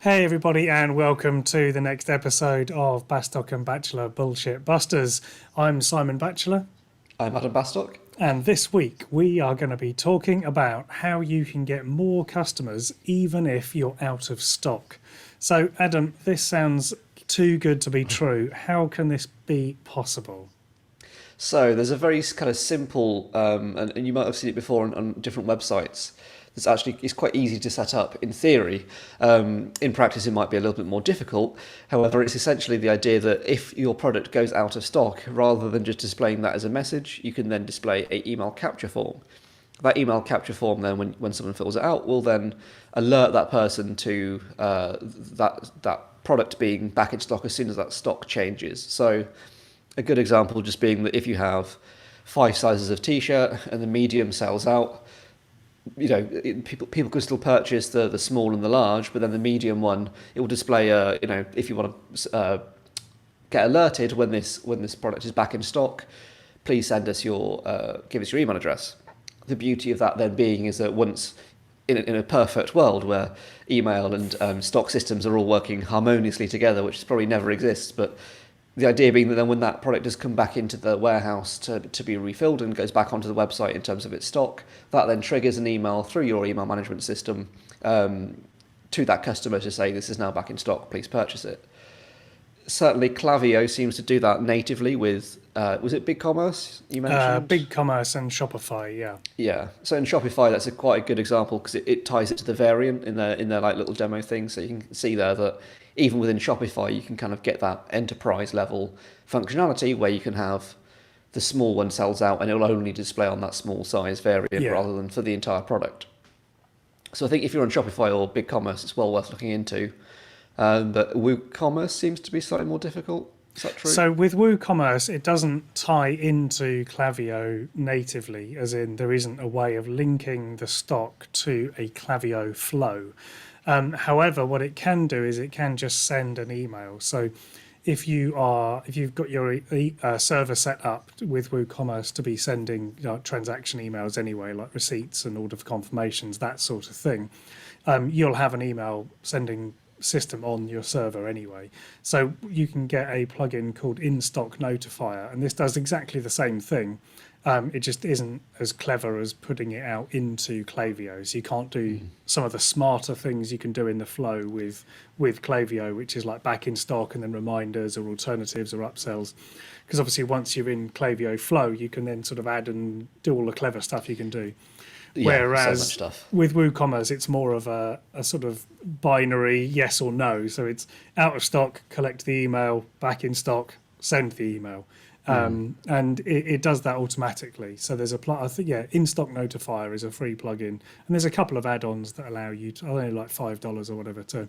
Hey everybody, and welcome to the next episode of Bastock and Batchelor Bullshit Busters. I'm Simon Batchelor, I'm Adam Bastock. and this week we are going to be talking about how you can get more customers even if you're out of stock. So, Adam, this sounds too good to be true. How can this be possible? So there's a very kind of simple, and you might have seen it before on different websites. It's quite easy to set up in theory. In practice, it might be a little bit more difficult. However, it's essentially the idea that if your product goes out of stock, rather than just displaying that as a message, you can then display a email capture form. That email capture form then, when someone fills it out, will then alert that person to that product being back in stock as soon as that stock changes. So a good example just being that if you have 5 sizes of t-shirt and the medium sells out, people can still purchase the small and the large, but then the medium one, it will display if you want to get alerted when this product is back in stock, please send us give us your email address. The beauty of that then being is that once in a perfect world where email and stock systems are all working harmoniously together, which probably never exists, but the idea being that then when that product does come back into the warehouse to be refilled and goes back onto the website in terms of its stock, that then triggers an email through your email management system to that customer to say this is now back in stock, please purchase it. Certainly Klaviyo seems to do that natively with, was it BigCommerce you mentioned? BigCommerce and Shopify, yeah. Yeah, so in Shopify that's quite a good example because it ties it to the variant in their like little demo thing, so you can see there that even within Shopify you can kind of get that enterprise level functionality where you can have the small one sells out and it will only display on that small size variant rather than for the entire product. So I think if you're on Shopify or BigCommerce, it's well worth looking into. But WooCommerce seems to be slightly more difficult. Is that true? So with WooCommerce, it doesn't tie into Klaviyo natively, as in there isn't a way of linking the stock to a Klaviyo flow. However, what it can do is it can just send an email. So if you've got your server set up with WooCommerce to be sending transaction emails anyway, like receipts and order confirmations, that sort of thing, you'll have an email sending system on your server anyway. So you can get a plugin called In-Stock Notifier, and this does exactly the same thing. It just isn't as clever as putting it out into Klaviyo. So you can't do some of the smarter things you can do in the flow with Klaviyo, which is like back in stock and then reminders or alternatives or upsells. Because obviously once you're in Klaviyo flow, you can then sort of add and do all the clever stuff you can do. Whereas so much stuff. with WooCommerce, it's more of a sort of binary yes or no. So it's out of stock, collect the email, back in stock, send the email. And it does that automatically. So there's In-Stock Notifier is a free plugin. And there's a couple of add-ons that allow you to, only like $5 or whatever, to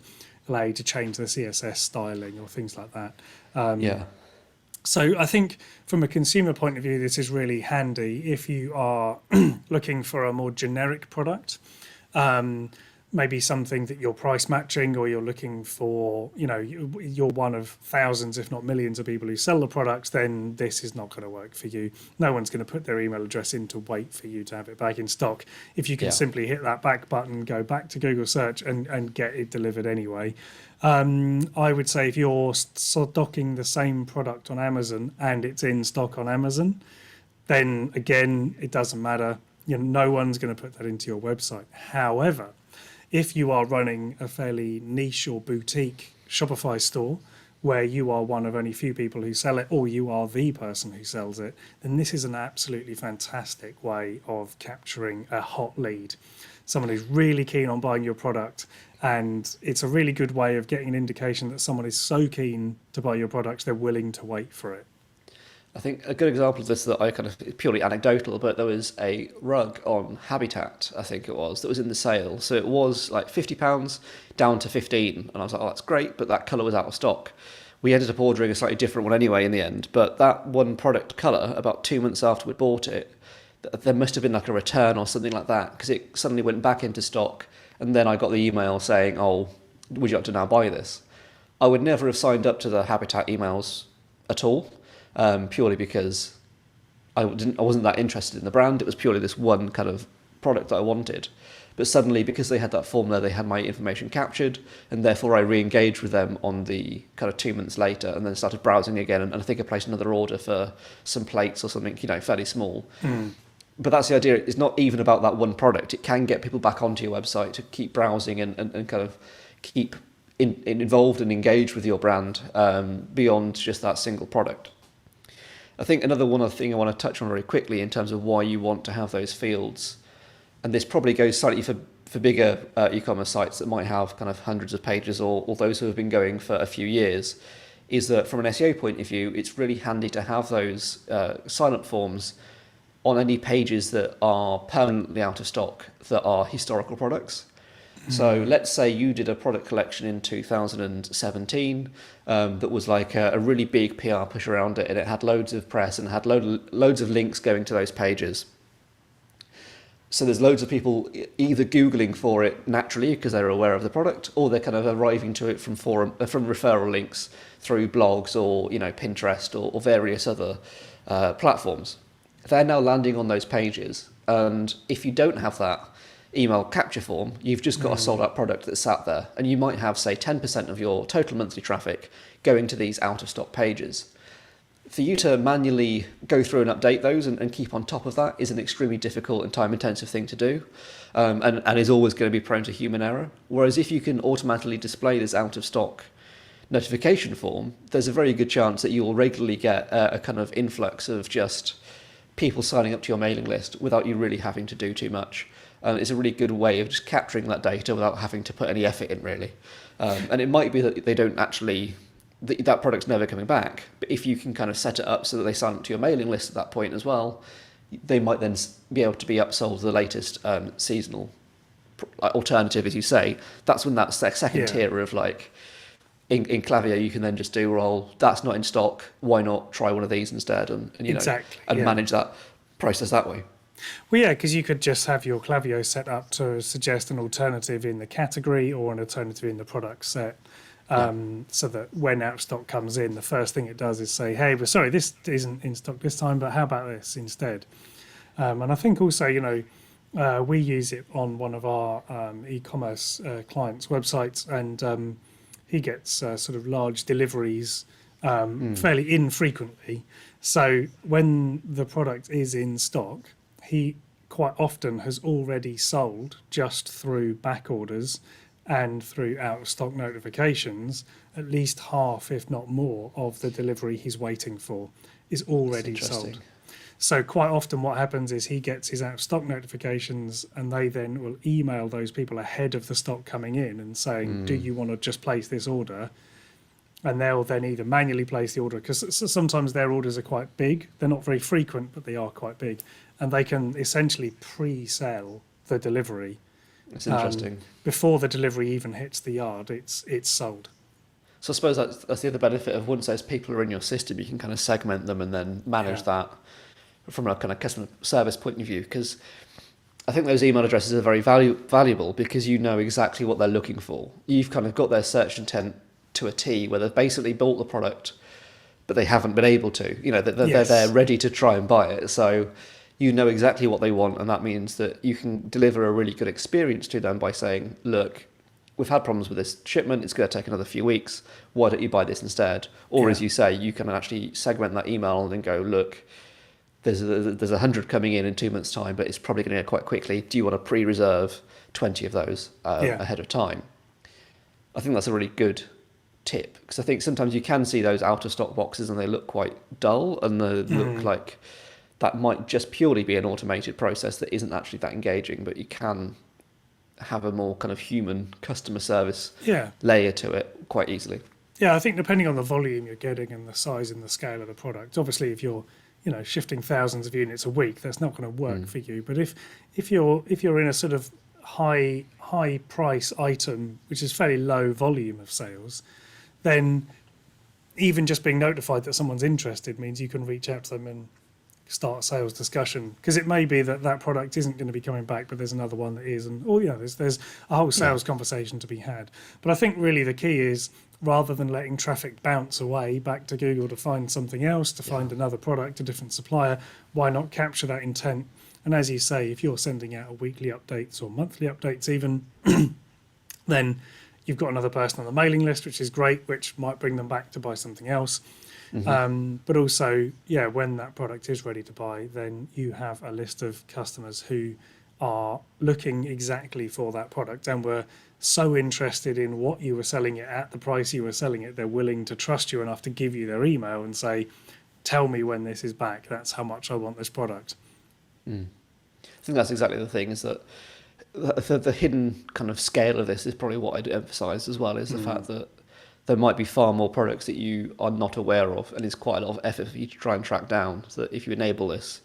allow you to change the CSS styling or things like that. So I think from a consumer point of view, this is really handy if you are looking for a more generic product, maybe something that you're price matching, or you're looking for, you're one of thousands, if not millions of people who sell the products, then this is not going to work for you. No one's going to put their email address in to wait for you to have it back in stock. If you can simply hit that back button, go back to Google search and get it delivered anyway. I would say if you're stocking the same product on Amazon and it's in stock on Amazon, then again, it doesn't matter. No one's going to put that into your website. However, if you are running a fairly niche or boutique Shopify store where you are one of only few people who sell it, or you are the person who sells it, then this is an absolutely fantastic way of capturing a hot lead. Someone who's really keen on buying your product, and it's a really good way of getting an indication that someone is so keen to buy your products they're willing to wait for it. I think a good example of this that I kind of purely anecdotal, but there was a rug on Habitat, I think it was, that was in the sale. So it was like £50 down to 15, and I was like, oh, that's great, but that colour was out of stock. We ended up ordering a slightly different one anyway in the end, but that one product colour, about 2 months after we bought it, there must have been like a return or something like that, because it suddenly went back into stock, and then I got the email saying, oh, would you like to now buy this? I would never have signed up to the Habitat emails at all, purely because I wasn't that interested in the brand. It was purely this one kind of product that I wanted. but suddenly because they had that form there, they had my information captured, and therefore I re-engaged with them on the kind of 2 months later, and then started browsing again, and I think I placed another order for some plates or something, fairly small. But that's the idea. It's not even about that one product. It can get people back onto your website to keep browsing and kind of keep involved and engaged with your brand beyond just that single product. I think another one other thing I want to touch on very quickly in terms of why you want to have those fields, and this probably goes slightly for bigger e-commerce sites that might have kind of hundreds of pages or those who have been going for a few years, is that from an SEO point of view, it's really handy to have those sign-up forms on any pages that are permanently out of stock that are historical products. So let's say you did a product collection in 2017 that was like a really big PR push around it, and it had loads of press and had loads of links going to those pages. So there's loads of people either Googling for it naturally because they're aware of the product, or they're kind of arriving to it from referral links through blogs or Pinterest or various other platforms. They're now landing on those pages, and if you don't have that email capture form, you've just got a sold out product that's sat there, and you might have, say, 10% of your total monthly traffic going to these out of stock pages. For you to manually go through and update those and keep on top of that is an extremely difficult and time intensive thing to do, and is always going to be prone to human error. Whereas if you can automatically display this out of stock notification form, there's a very good chance that you will regularly get a kind of influx of just people signing up to your mailing list without you really having to do too much. It's a really good way of just capturing that data without having to put any effort in, really. And it might be that they don't actually, that product's never coming back, but if you can kind of set it up so that they sign up to your mailing list at that point as well, they might then be able to be upsold the latest seasonal alternative, as you say. That's when that second tier of like, in Klaviyo, you can then just do, well, that's not in stock, why not try one of these instead, and manage that process that way. Well, yeah, because you could just have your Klaviyo set up to suggest an alternative in the category or an alternative in the product set, so that when out of stock comes in, the first thing it does is say, hey, we're sorry, this isn't in stock this time, but how about this instead? And I think also, we use it on one of our e-commerce clients' websites, and he gets sort of large deliveries fairly infrequently. So when the product is in stock, he quite often has already sold just through back orders and through out of stock notifications. At least half, if not more, of the delivery he's waiting for is already sold. So quite often what happens is he gets his out of stock notifications, and they then will email those people ahead of the stock coming in and saying, do you want to just place this order? And they'll then either manually place the order, because sometimes their orders are quite big. They're not very frequent, but they are quite big. And they can essentially pre-sell the delivery. That's interesting. Before the delivery even hits the yard, it's sold. So I suppose that's the other benefit of once those people are in your system, you can kind of segment them and then manage that from a kind of customer service point of view, because I think those email addresses are very valuable because you know exactly what they're looking for. You've kind of got their search intent to a T, where they've basically bought the product, but they haven't been able to. They're ready to try and buy it. So you know exactly what they want, and that means that you can deliver a really good experience to them by saying, look, we've had problems with this shipment, it's going to take another few weeks, why don't you buy this instead? Or as you say, you can actually segment that email and then go, look, there's 100 coming in 2 months' time, but it's probably going to go quite quickly. Do you want to pre-reserve 20 of those ahead of time? I think that's a really good tip, because I think sometimes you can see those out-of-stock boxes and they look quite dull, and they look like that might just purely be an automated process that isn't actually that engaging, but you can have a more kind of human customer service layer to it quite easily. Yeah, I think depending on the volume you're getting and the size and the scale of the product, obviously if you're shifting thousands of units a week, that's not going to work for you. But if you're in a sort of high price item, which is fairly low volume of sales, then even just being notified that someone's interested means you can reach out to them and start a sales discussion, because it may be that product isn't going to be coming back, but there's another one that is, and there's a whole sales conversation to be had. But I think really the key is, rather than letting traffic bounce away back to Google to find something else, to find another product, a different supplier, why not capture that intent And as you say, if you're sending out a weekly updates or monthly updates even, then you've got another person on the mailing list, which is great, which might bring them back to buy something else. But also, when that product is ready to buy, then you have a list of customers who are looking exactly for that product and were so interested in what you were selling it at, the price you were selling it, they're willing to trust you enough to give you their email and say, tell me when this is back. That's how much I want this product. I think that's exactly the thing, is that the hidden kind of scale of this is probably what I'd emphasise as well, is the fact that there might be far more products that you are not aware of, and it's quite a lot of effort for you to try and track down, so that if you enable this,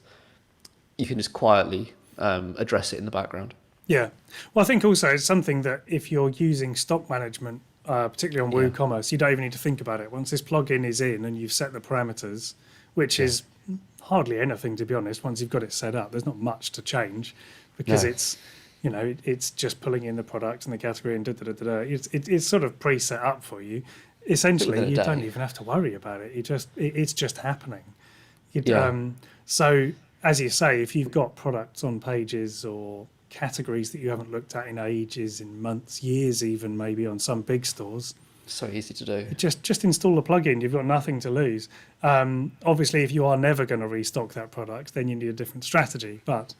you can just quietly address it in the background. Yeah. Well, I think also it's something that if you're using stock management, particularly on WooCommerce, you don't even need to think about it. Once this plugin is in and you've set the parameters, which is hardly anything, to be honest, once you've got it set up, there's not much to change, because it's just pulling in the product and the category and it's sort of pre-set up for you. Essentially, you don't even have to worry about it. It's just happening. So as you say, if you've got products on pages or categories that you haven't looked at in ages, in months, years even, maybe on some big stores, so easy to do. Just install the plugin. You've got nothing to lose. Obviously, if you are never going to restock that product, then you need a different strategy. But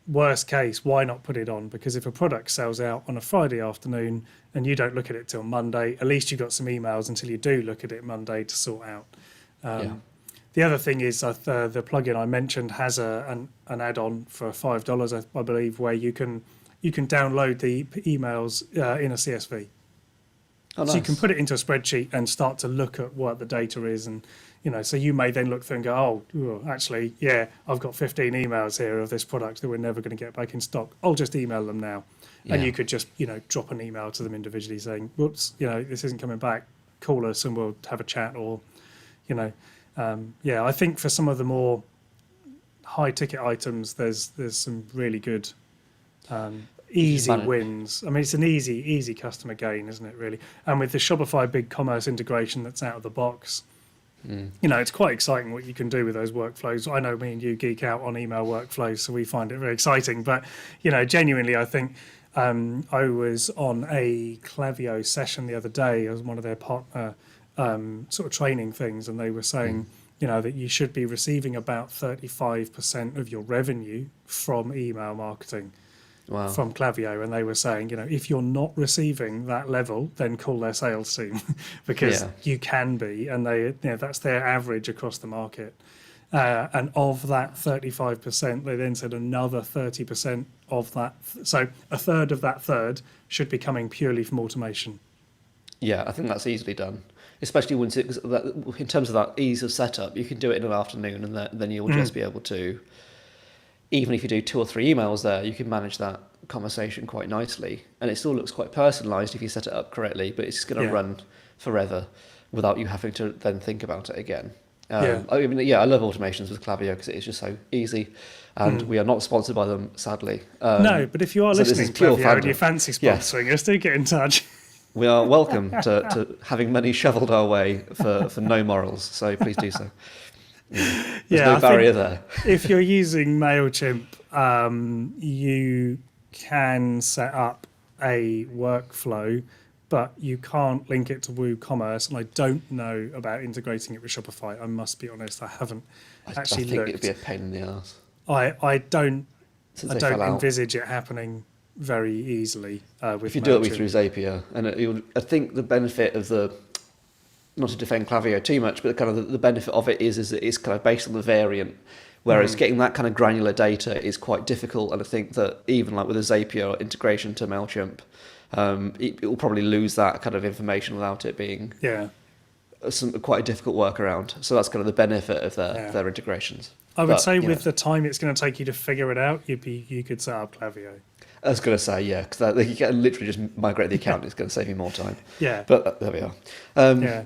worst case, why not put it on? Because if a product sells out on a Friday afternoon and you don't look at it till Monday, at least you've got some emails until you do look at it Monday to sort out. The other thing is the plugin I mentioned has an add-on for $5, I believe, where you can download the emails in a CSV. Oh, nice. So you can put it into a spreadsheet and start to look at what the data is, and so you may then look through and go, actually, I've got 15 emails here of this product that we're never going to get back in stock. I'll just email them now, and you could just drop an email to them individually saying, whoops, this isn't coming back. Call us and we'll have a chat, or I think for some of the more high ticket items, there's some really good easy wins. I mean, it's an easy customer gain, isn't it, really? And with the Shopify BigCommerce integration that's out of the box, it's quite exciting what you can do with those workflows. I know me and you geek out on email workflows, so we find it very exciting. But, genuinely, I think I was on a Klaviyo session the other day. I was one of their partner sort of training things, and they were saying, that you should be receiving about 35% of your revenue from email marketing. Wow. From Klaviyo, and they were saying, if you're not receiving that level, then call their sales team because you can be, and that's their average across the market. And of that 35%, they then said another 30% of that, so a third of that third should be coming purely from automation. Yeah, I think that's easily done, especially when in terms of that ease of setup, you can do it in an afternoon, and then you'll just be able to. Even if you do 2 or 3 emails there, you can manage that conversation quite nicely. And it still looks quite personalised if you set it up correctly, but it's going to run forever without you having to then think about it again. I love automations with Klaviyo because it is just so easy. And we are not sponsored by them, sadly. No, but if you are listening to Klaviyo and you fancy sponsoring us, do get in touch. We are welcome to having money shoveled our way for no morals, so please do so. There's no barrier there. If you're using MailChimp, you can set up a workflow, but you can't link it to WooCommerce, and I don't know about integrating it with Shopify. I must be honest, I haven't actually looked. I think it'd be a pain in the ass. I don't envisage it happening very easily with if you do it through Zapier, and I think the benefit of the, not to defend Klaviyo too much, but kind of the benefit of it is that it's kind of based on the variant, whereas getting that kind of granular data is quite difficult. And I think that even like with a Zapier integration to MailChimp, it will probably lose that kind of information without it being quite a difficult workaround. So that's kind of the benefit of their integrations. I would say with the time it's going to take you to figure it out, you could set up Klaviyo. I was going to say, because you can literally just migrate the account. It's going to save you more time. Yeah. But there we are.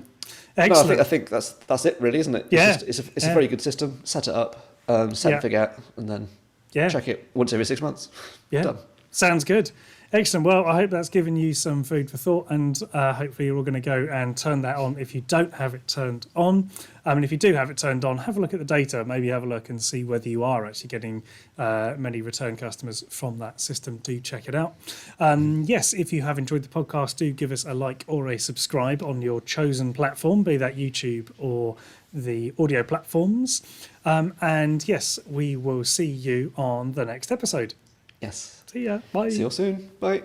Excellent. No, I think that's it, really, isn't it? It's a very good system. Set it up, set and forget, and then check it once every 6 months. Yeah, done. Sounds good. Excellent. Well, I hope that's given you some food for thought, and hopefully you're all going to go and turn that on if you don't have it turned on. And if you do have it turned on, have a look at the data, maybe have a look and see whether you are actually getting many return customers from that system. Do check it out. Yes, if you have enjoyed the podcast, do give us a like or a subscribe on your chosen platform, be that YouTube or the audio platforms. And yes, we will see you on the next episode. Yes. See ya. Bye. See you all soon. Bye.